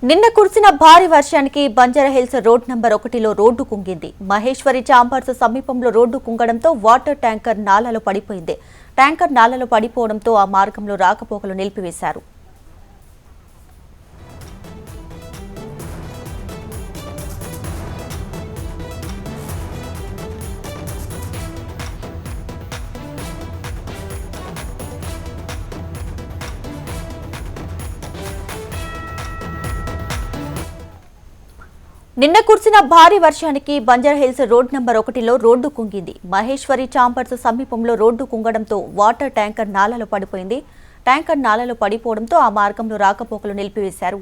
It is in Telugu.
నిన్న కురిసిన భారీ వర్షానికి బంజారాహిల్స్ రోడ్ నంబర్ 1లో రోడ్డు కుంగింది. మహేశ్వరి చాంబర్స్ సమీపంలో రోడ్డు కుంగడంతో వాటర్ ట్యాంకర్ నాలాలో పడిపోయింది. ట్యాంకర్ నాలాలో పడిపోవడంతో ఆ మార్గంలో రాకపోకలు నిలిపివేశారు. నిన్న కురిసిన భారీ వర్షానికి బంజారాహిల్స్ రోడ్ నంబర్ 1లో రోడ్డు కుంగింది. మహేశ్వరి చాంబర్స్ సమీపంలో రోడ్డు కుంగడంతో వాటర్ ట్యాంకర్ నాలాలో పడిపోయింది. ట్యాంకర్ నాలాలో పడిపోవడంతో ఆ మార్గంలో రాకపోకలు నిలిపివేశారు.